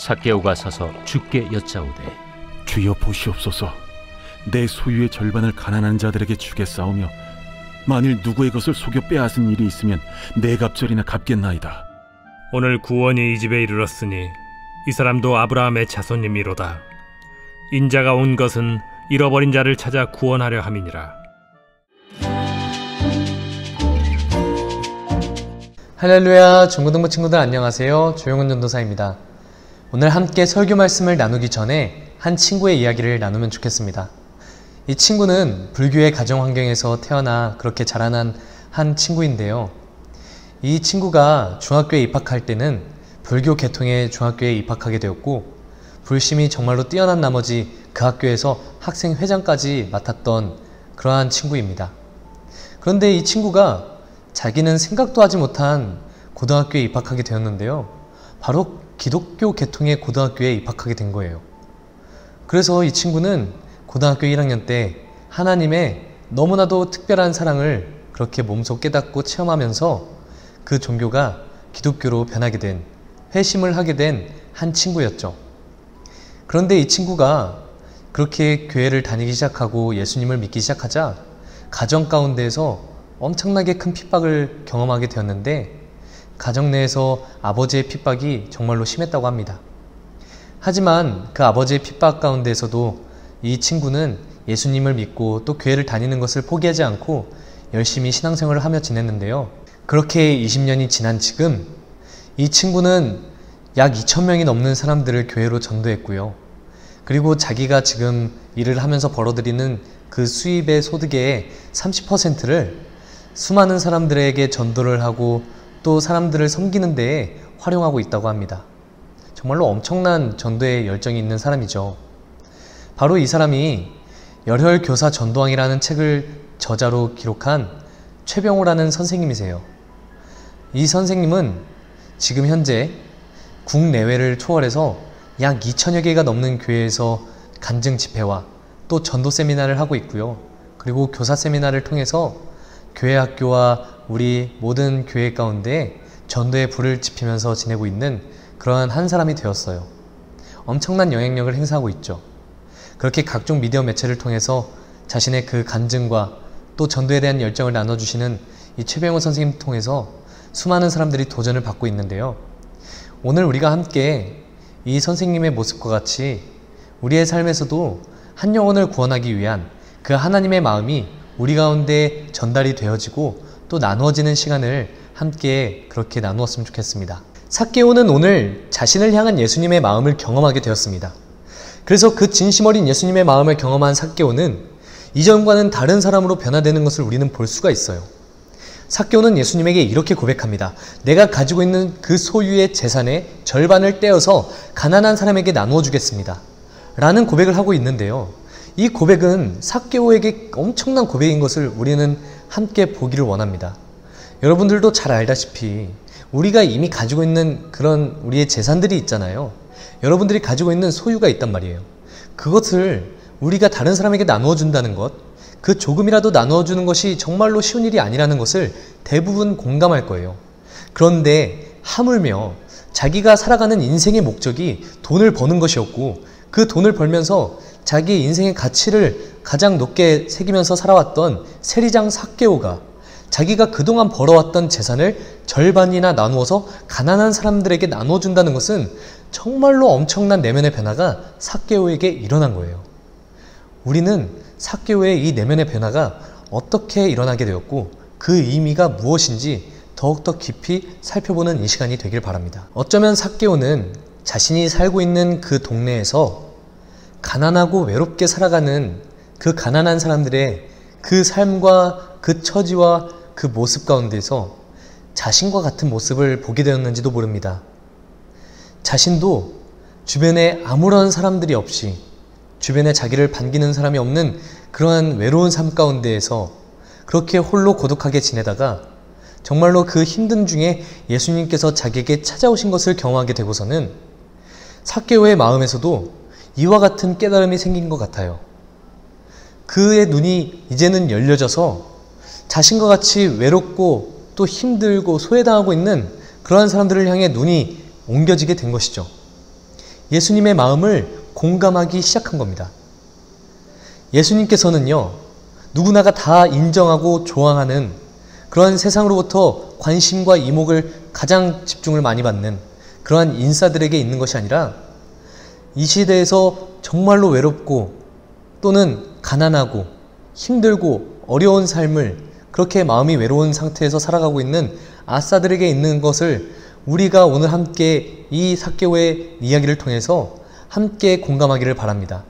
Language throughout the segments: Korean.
삭개오가 서서 주께 여짜오되 주여 보시옵소서. 내 소유의 절반을 가난한 자들에게 주겠사오며 만일 누구의 것을 속여 빼앗은 일이 있으면 네 갑절이나 갚겠나이다. 오늘 구원이 이 집에 이르렀으니 이 사람도 아브라함의 자손님이로다. 인자가 온 것은 잃어버린 자를 찾아 구원하려 함이니라. 할렐루야. 중고등부 친구들 안녕하세요. 조용훈 전도사입니다. 오늘 함께 설교 말씀을 나누기 전에 한 친구의 이야기를 나누면 좋겠습니다. 이 친구는 불교의 가정 환경에서 태어나 그렇게 자라난 한 친구인데요. 이 친구가 중학교에 입학할 때는 불교 계통의 중학교에 입학하게 되었고, 불심이 정말로 뛰어난 나머지 그 학교에서 학생 회장까지 맡았던 그러한 친구입니다. 그런데 이 친구가 자기는 생각도 하지 못한 고등학교에 입학하게 되었는데요. 바로 기독교 계통의 고등학교에 입학하게 된 거예요. 그래서 이 친구는 고등학교 1학년 때 하나님의 너무나도 특별한 사랑을 그렇게 몸소 깨닫고 체험하면서 그 종교가 기독교로 변하게 된, 회심을 하게 된 한 친구였죠. 그런데 이 친구가 그렇게 교회를 다니기 시작하고 예수님을 믿기 시작하자 가정 가운데에서 엄청나게 큰 핍박을 경험하게 되었는데, 가정 내에서 아버지의 핍박이 정말로 심했다고 합니다. 하지만 그 아버지의 핍박 가운데에서도 이 친구는 예수님을 믿고 또 교회를 다니는 것을 포기하지 않고 열심히 신앙생활을 하며 지냈는데요. 그렇게 20년이 지난 지금 이 친구는 약 2,000명이 넘는 사람들을 교회로 전도했고요. 그리고 자기가 지금 일을 하면서 벌어들이는 그 수입의 소득의 30%를 수많은 사람들에게 전도를 하고 또 사람들을 섬기는 데에 활용하고 있다고 합니다. 정말로 엄청난 전도에 열정이 있는 사람이죠. 바로 이 사람이 열혈교사 전도왕이라는 책을 저자로 기록한 최병호라는 선생님이세요. 이 선생님은 지금 현재 국내외를 초월해서 약 2,000여 개가 넘는 교회에서 간증 집회와 또 전도 세미나를 하고 있고요. 그리고 교사 세미나를 통해서 교회 학교와 우리 모든 교회 가운데 전도의 불을 지피면서 지내고 있는 그러한 한 사람이 되었어요. 엄청난 영향력을 행사하고 있죠. 그렇게 각종 미디어 매체를 통해서 자신의 그 간증과 또 전도에 대한 열정을 나눠주시는 이 최병호 선생님 통해서 수많은 사람들이 도전을 받고 있는데요. 오늘 우리가 함께 이 선생님의 모습과 같이 우리의 삶에서도 한 영혼을 구원하기 위한 그 하나님의 마음이 우리 가운데 전달이 되어지고 또 나누어지는 시간을 함께 그렇게 나누었으면 좋겠습니다. 삭개오는 오늘 자신을 향한 예수님의 마음을 경험하게 되었습니다. 그래서 그 진심 어린 예수님의 마음을 경험한 삭개오는 이전과는 다른 사람으로 변화되는 것을 우리는 볼 수가 있어요. 삭개오는 예수님에게 이렇게 고백합니다. 내가 가지고 있는 그 소유의 재산의 절반을 떼어서 가난한 사람에게 나누어 주겠습니다. 라는 고백을 하고 있는데요. 이 고백은 삭개오에게 엄청난 고백인 것을 우리는 함께 보기를 원합니다. 여러분들도 잘 알다시피 우리가 이미 가지고 있는 그런 우리의 재산들이 있잖아요. 여러분들이 가지고 있는 소유가 있단 말이에요. 그것을 우리가 다른 사람에게 나누어 준다는 것, 그 조금이라도 나누어 주는 것이 정말로 쉬운 일이 아니라는 것을 대부분 공감할 거예요. 그런데 하물며 자기가 살아가는 인생의 목적이 돈을 버는 것이었고, 그 돈을 벌면서 자기의 인생의 가치를 가장 높게 새기면서 살아왔던 세리장 삭개오가 자기가 그동안 벌어왔던 재산을 절반이나 나누어서 가난한 사람들에게 나눠준다는 것은 정말로 엄청난 내면의 변화가 삭개오에게 일어난 거예요. 우리는 삭개오의 이 내면의 변화가 어떻게 일어나게 되었고 그 의미가 무엇인지 더욱더 깊이 살펴보는 이 시간이 되길 바랍니다. 어쩌면 삭개오는 자신이 살고 있는 그 동네에서 가난하고 외롭게 살아가는 그 가난한 사람들의 그 삶과 그 처지와 그 모습 가운데서 자신과 같은 모습을 보게 되었는지도 모릅니다. 자신도 주변에 아무런 사람들이 없이, 주변에 자기를 반기는 사람이 없는 그러한 외로운 삶 가운데에서 그렇게 홀로 고독하게 지내다가 정말로 그 힘든 중에 예수님께서 자기에게 찾아오신 것을 경험하게 되고서는 삭개오의 마음에서도 이와 같은 깨달음이 생긴 것 같아요. 그의 눈이 이제는 열려져서 자신과 같이 외롭고 또 힘들고 소외당하고 있는 그러한 사람들을 향해 눈이 옮겨지게 된 것이죠. 예수님의 마음을 공감하기 시작한 겁니다. 예수님께서는요, 누구나가 다 인정하고 좋아하는 그러한 세상으로부터 관심과 이목을 가장 집중을 많이 받는 그러한 인싸들에게 있는 것이 아니라 이 시대에서 정말로 외롭고 또는 가난하고 힘들고 어려운 삶을 그렇게 마음이 외로운 상태에서 살아가고 있는 아싸들에게 있는 것을 우리가 오늘 함께 이 삭개오의 이야기를 통해서 함께 공감하기를 바랍니다.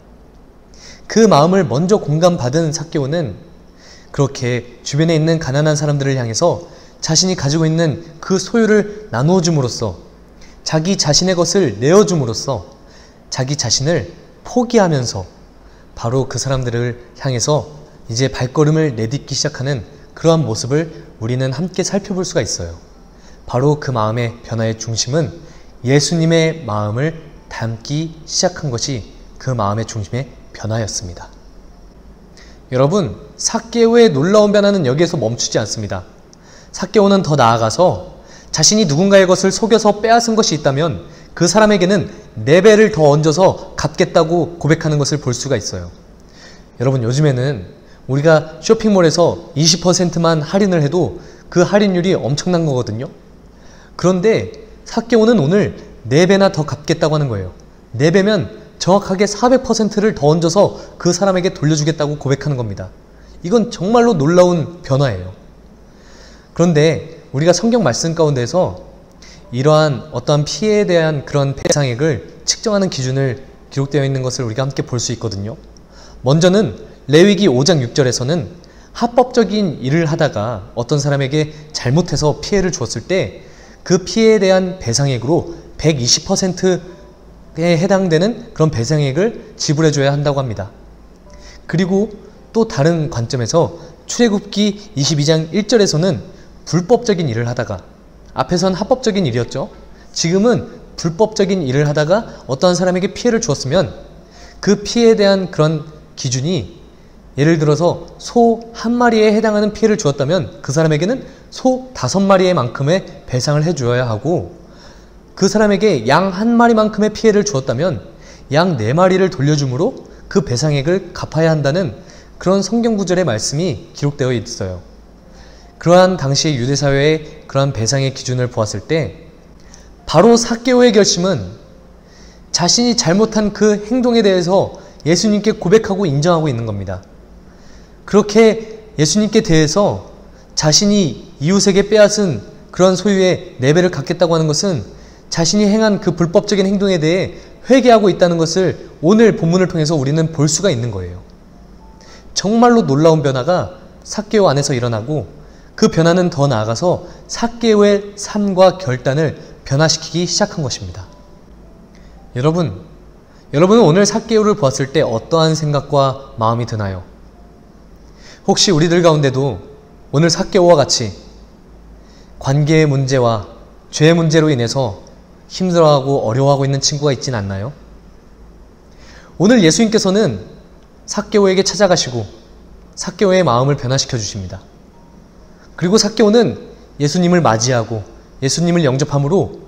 그 마음을 먼저 공감받은 삭개오는 그렇게 주변에 있는 가난한 사람들을 향해서 자신이 가지고 있는 그 소유를 나누어 줌으로써 자기 자신의 것을 내어줌으로써 자기 자신을 포기하면서 바로 그 사람들을 향해서 이제 발걸음을 내딛기 시작하는 그러한 모습을 우리는 함께 살펴볼 수가 있어요. 바로 그 마음의 변화의 중심은 예수님의 마음을 담기 시작한 것이 그 마음의 중심의 변화였습니다. 여러분, 삭개오의 놀라운 변화는 여기에서 멈추지 않습니다. 삭개오는 더 나아가서 자신이 누군가의 것을 속여서 빼앗은 것이 있다면 그 사람에게는 4배를 더 얹어서 갚겠다고 고백하는 것을 볼 수가 있어요. 여러분, 요즘에는 우리가 쇼핑몰에서 20%만 할인을 해도 그 할인율이 엄청난 거거든요. 그런데 삭개오는 오늘 4배나 더 갚겠다고 하는 거예요. 4배면 정확하게 400%를 더 얹어서 그 사람에게 돌려주겠다고 고백하는 겁니다. 이건 정말로 놀라운 변화예요. 그런데 우리가 성경 말씀 가운데서 이러한 어떠한 피해에 대한 그런 배상액을 측정하는 기준을 기록되어 있는 것을 우리가 함께 볼 수 있거든요. 먼저는 레위기 5장 6절에서는 합법적인 일을 하다가 어떤 사람에게 잘못해서 피해를 주었을 때 그 피해에 대한 배상액으로 120%에 해당되는 그런 배상액을 지불해 줘야 한다고 합니다. 그리고 또 다른 관점에서 출애굽기 22장 1절에서는 불법적인 일을 하다가, 앞에선 합법적인 일이었죠. 지금은 불법적인 일을 하다가 어떠한 사람에게 피해를 주었으면 그 피해에 대한 그런 기준이, 예를 들어서 소 1마리에 해당하는 피해를 주었다면 그 사람에게는 소 5마리의 만큼의 배상을 해주어야 하고, 그 사람에게 양 1마리만큼의 피해를 주었다면 양 4마리를 돌려줌으로 그 배상액을 갚아야 한다는 그런 성경 구절의 말씀이 기록되어 있어요. 그러한 당시의 유대사회의 그러한 배상의 기준을 보았을 때 바로 삭개오의 결심은 자신이 잘못한 그 행동에 대해서 예수님께 고백하고 인정하고 있는 겁니다. 그렇게 예수님께 대해서 자신이 이웃에게 빼앗은 그런 소유의 4배를 갚겠다고 하는 것은 자신이 행한 그 불법적인 행동에 대해 회개하고 있다는 것을 오늘 본문을 통해서 우리는 볼 수가 있는 거예요. 정말로 놀라운 변화가 삭개오 안에서 일어나고, 그 변화는 더 나아가서 삭개오의 삶과 결단을 변화시키기 시작한 것입니다. 여러분은 오늘 삭개오를 보았을 때 어떠한 생각과 마음이 드나요? 혹시 우리들 가운데도 오늘 삭개오와 같이 관계의 문제와 죄의 문제로 인해서 힘들어하고 어려워하고 있는 친구가 있진 않나요? 오늘 예수님께서는 삭개오에게 찾아가시고 삭개오의 마음을 변화시켜 주십니다. 그리고 삭개오는 예수님을 맞이하고 예수님을 영접함으로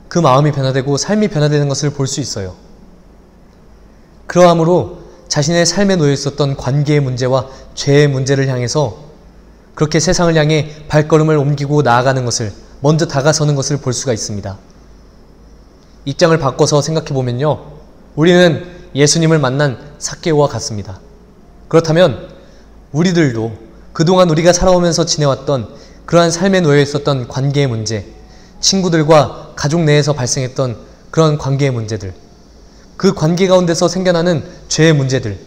그 마음이 변화되고 삶이 변화되는 것을 볼 수 있어요. 그러함으로 자신의 삶에 놓여 있었던 관계의 문제와 죄의 문제를 향해서 그렇게 세상을 향해 발걸음을 옮기고 나아가는 것을, 먼저 다가서는 것을 볼 수가 있습니다. 입장을 바꿔서 생각해 보면요, 우리는 예수님을 만난 삭개오와 같습니다. 그렇다면 우리들도 그동안 우리가 살아오면서 지내왔던 그러한 삶에 놓여 있었던 관계의 문제, 친구들과 가족 내에서 발생했던 그런 관계의 문제들, 그 관계 가운데서 생겨나는 죄의 문제들,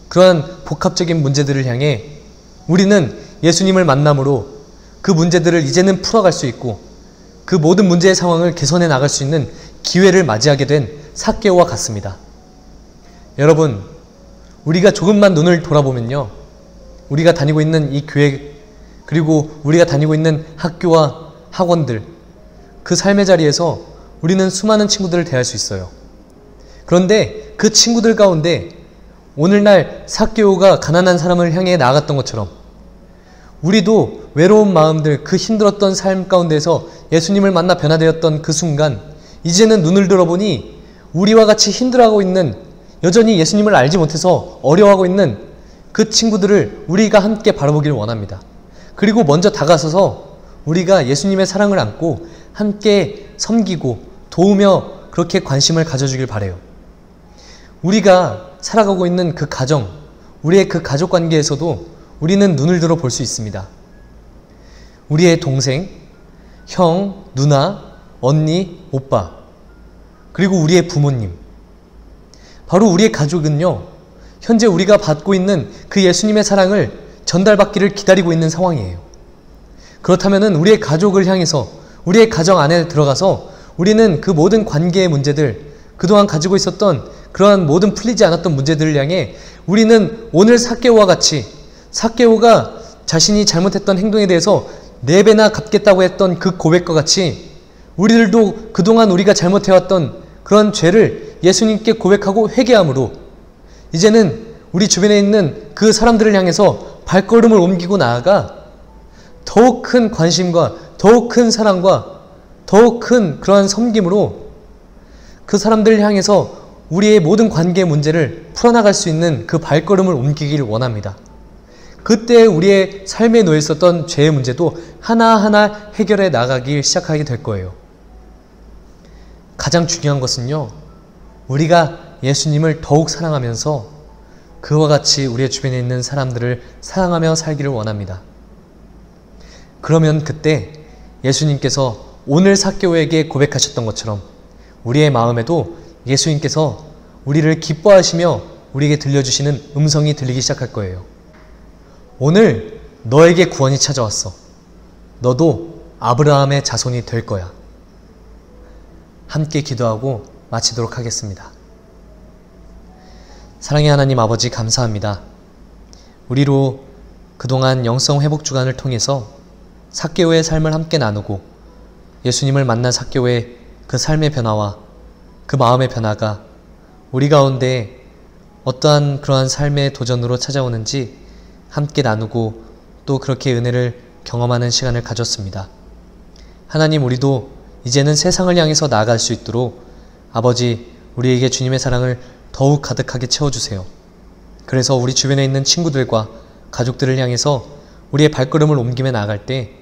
그러한 복합적인 문제들을 향해 우리는 예수님을 만남으로 그 문제들을 이제는 풀어갈 수 있고 그 모든 문제의 상황을 개선해 나갈 수 있는 기회를 맞이하게 된 삭개오와 같습니다. 여러분, 우리가 조금만 눈을 돌아보면요, 우리가 다니고 있는 이 교회, 그리고 우리가 다니고 있는 학교와 학원들, 그 삶의 자리에서 우리는 수많은 친구들을 대할 수 있어요. 그런데 그 친구들 가운데 오늘날 삭개오가 가난한 사람을 향해 나아갔던 것처럼 우리도 외로운 마음들, 그 힘들었던 삶 가운데서 예수님을 만나 변화되었던 그 순간, 이제는 눈을 들어보니 우리와 같이 힘들어하고 있는, 여전히 예수님을 알지 못해서 어려워하고 있는 그 친구들을 우리가 함께 바라보기를 원합니다. 그리고 먼저 다가서서 우리가 예수님의 사랑을 안고 함께 섬기고 도우며 그렇게 관심을 가져주길 바라요. 우리가 살아가고 있는 그 가정, 우리의 그 가족 관계에서도 우리는 눈을 들어 볼 수 있습니다. 우리의 동생, 형, 누나, 언니, 오빠, 그리고 우리의 부모님. 바로 우리의 가족은요, 현재 우리가 받고 있는 그 예수님의 사랑을 전달받기를 기다리고 있는 상황이에요. 그렇다면 우리의 가족을 향해서, 우리의 가정 안에 들어가서 우리는 그 모든 관계의 문제들, 그동안 가지고 있었던 그러한 모든 풀리지 않았던 문제들을 향해 우리는 오늘 삭개오와 같이, 삭개오가 자신이 잘못했던 행동에 대해서 4배나 갚겠다고 했던 그 고백과 같이 우리들도 그동안 우리가 잘못해왔던 그런 죄를 예수님께 고백하고 회개함으로 이제는 우리 주변에 있는 그 사람들을 향해서 발걸음을 옮기고 나아가 더욱 큰 관심과 더욱 큰 사랑과 더욱 큰 그러한 섬김으로 그 사람들을 향해서 우리의 모든 관계 문제를 풀어나갈 수 있는 그 발걸음을 옮기기를 원합니다. 그때 우리의 삶에 놓여 있었던 죄의 문제도 하나하나 해결해 나가기 시작하게 될 거예요. 가장 중요한 것은요, 우리가 예수님을 더욱 사랑하면서 그와 같이 우리의 주변에 있는 사람들을 사랑하며 살기를 원합니다. 그러면 그때 예수님께서 오늘 삭개오에게 고백하셨던 것처럼 우리의 마음에도 예수님께서 우리를 기뻐하시며 우리에게 들려주시는 음성이 들리기 시작할 거예요. 오늘 너에게 구원이 찾아왔어. 너도 아브라함의 자손이 될 거야. 함께 기도하고 마치도록 하겠습니다. 사랑의 하나님 아버지, 감사합니다. 우리로 그동안 영성 회복 주간을 통해서 삭개오의 삶을 함께 나누고 예수님을 만난 삭개오의 그 삶의 변화와 그 마음의 변화가 우리 가운데 어떠한 그러한 삶의 도전으로 찾아오는지 함께 나누고 또 그렇게 은혜를 경험하는 시간을 가졌습니다. 하나님, 우리도 이제는 세상을 향해서 나아갈 수 있도록 아버지, 우리에게 주님의 사랑을 더욱 가득하게 채워주세요. 그래서 우리 주변에 있는 친구들과 가족들을 향해서 우리의 발걸음을 옮기며 나아갈 때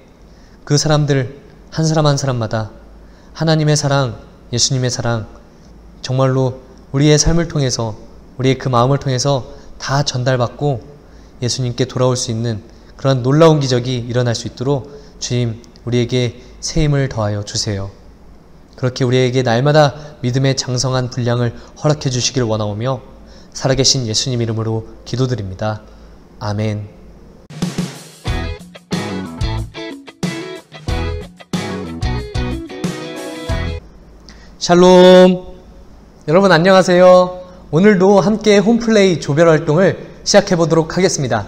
그 사람들 한 사람 한 사람마다 하나님의 사랑, 예수님의 사랑, 정말로 우리의 삶을 통해서, 우리의 그 마음을 통해서 다 전달받고 예수님께 돌아올 수 있는 그런 놀라운 기적이 일어날 수 있도록 주님, 우리에게 새 힘을 더하여 주세요. 그렇게 우리에게 날마다 믿음의 장성한 분량을 허락해 주시길 원하오며 살아계신 예수님 이름으로 기도드립니다. 아멘. 샬롬. 여러분 안녕하세요. 오늘도 함께 홈플레이 조별 활동을 시작해 보도록 하겠습니다.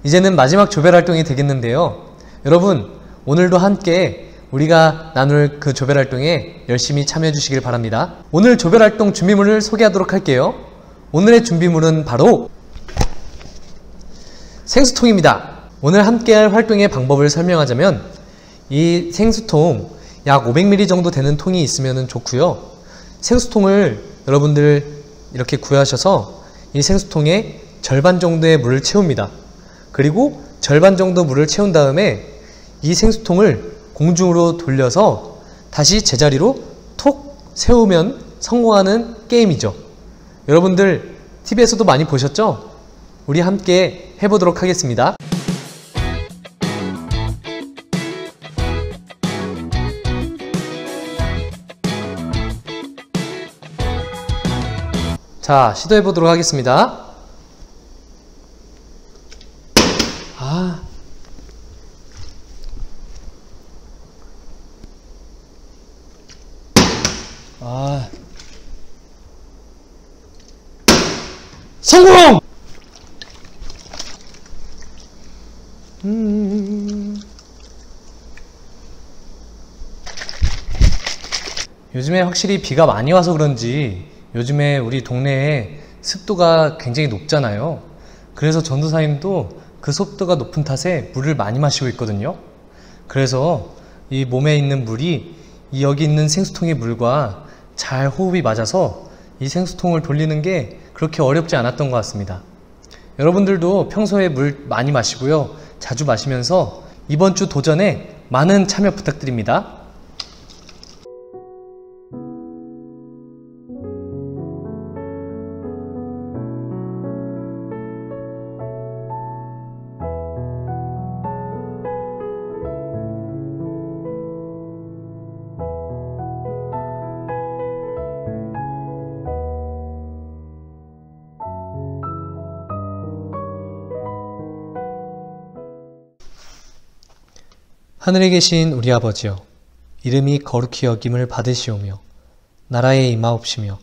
이제는 마지막 조별 활동이 되겠는데요. 여러분, 오늘도 함께 우리가 나눌 그 조별 활동에 열심히 참여해 주시길 바랍니다. 오늘 조별 활동 준비물을 소개하도록 할게요. 오늘의 준비물은 바로 생수통입니다. 오늘 함께할 활동의 방법을 설명하자면 이 생수통 약 500ml 정도 되는 통이 있으면 좋고요. 생수통을 여러분들 이렇게 구하셔서 이 생수통에 절반 정도의 물을 채웁니다. 그리고 절반 정도 물을 채운 다음에 이 생수통을 공중으로 돌려서 다시 제자리로 톡 세우면 성공하는 게임이죠. 여러분들 TV에서도 많이 보셨죠? 우리 함께 해보도록 하겠습니다. 자, 시도해 보도록 하겠습니다. 성공! 요즘에 확실히 비가 많이 와서 그런지 요즘에 우리 동네에 습도가 굉장히 높잖아요. 그래서 전도사님도 그 습도가 높은 탓에 물을 많이 마시고 있거든요. 그래서 이 몸에 있는 물이 이 여기 있는 생수통의 물과 잘 호흡이 맞아서 이 생수통을 돌리는 게 그렇게 어렵지 않았던 것 같습니다. 여러분들도 평소에 물 많이 마시고요. 자주 마시면서 이번 주 도전에 많은 참여 부탁드립니다. 하늘에 계신 우리 아버지여, 이름이 거룩히 여김을 받으시오며 나라에 임하옵시며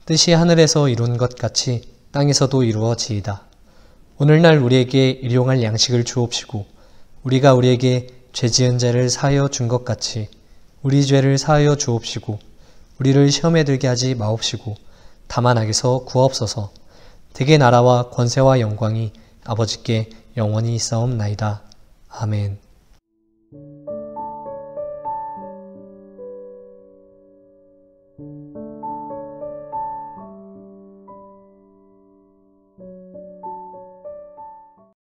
뜻이 하늘에서 이룬 것 같이 땅에서도 이루어지이다. 오늘날 우리에게 일용할 양식을 주옵시고 우리가 우리에게 죄 지은 자를 사하여 준 것 같이 우리 죄를 사하여 주옵시고 우리를 시험에 들게 하지 마옵시고 다만 악에서 구하옵소서. 대개 나라와 권세와 영광이 아버지께 영원히 있사옵나이다. 아멘.